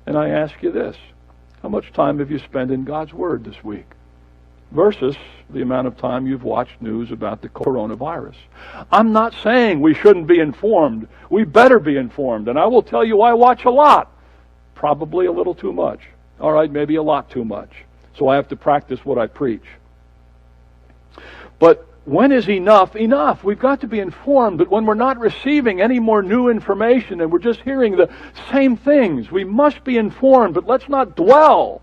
And I ask you this, how much time have you spent in God's Word this week? Versus the amount of time you've watched news about the coronavirus. I'm not saying we shouldn't be informed. We better be informed. And I will tell you I watch a lot. Probably a little too much. All right, maybe a lot too much. So I have to practice what I preach. But when is enough? Enough. We've got to be informed. But when we're not receiving any more new information and we're just hearing the same things, we must be informed. But let's not dwell.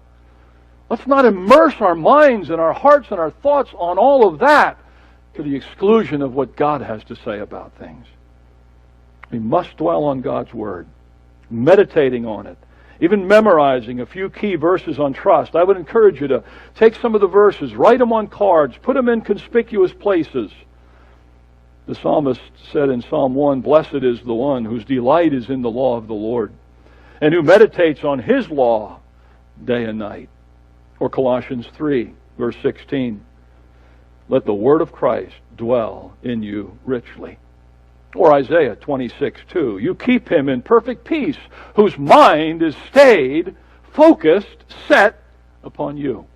Let's not immerse our minds and our hearts and our thoughts on all of that to the exclusion of what God has to say about things. We must dwell on God's Word, meditating on it, even memorizing a few key verses on trust. I would encourage you to take some of the verses, write them on cards, put them in conspicuous places. The psalmist said in Psalm 1, "Blessed is the one whose delight is in the law of the Lord, and who meditates on His law day and night." Or Colossians 3, verse 16, "Let the word of Christ dwell in you richly." Or Isaiah 26:2, "You keep him in perfect peace, whose mind is stayed, focused, set upon you."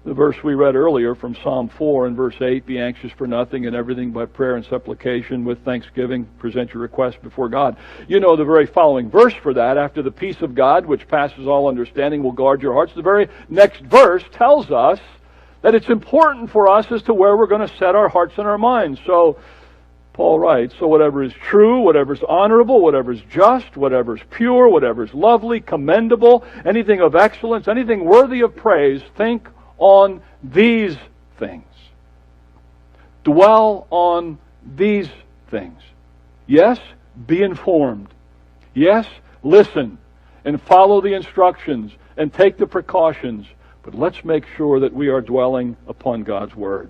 The verse we read earlier from Psalm 4 and verse 8, "Be anxious for nothing, and everything by prayer and supplication with thanksgiving, present your requests before God." You know the very following verse for that, after "the peace of God, which passes all understanding, will guard your hearts." The very next verse tells us that it's important for us as to where we're going to set our hearts and our minds. So Paul writes, "So whatever is true, whatever is honorable, whatever is just, whatever is pure, whatever is lovely, commendable, anything of excellence, anything worthy of praise, think on these things." Dwell on these things. Yes, be informed. Yes, listen and follow the instructions and take the precautions. But let's make sure that we are dwelling upon God's Word.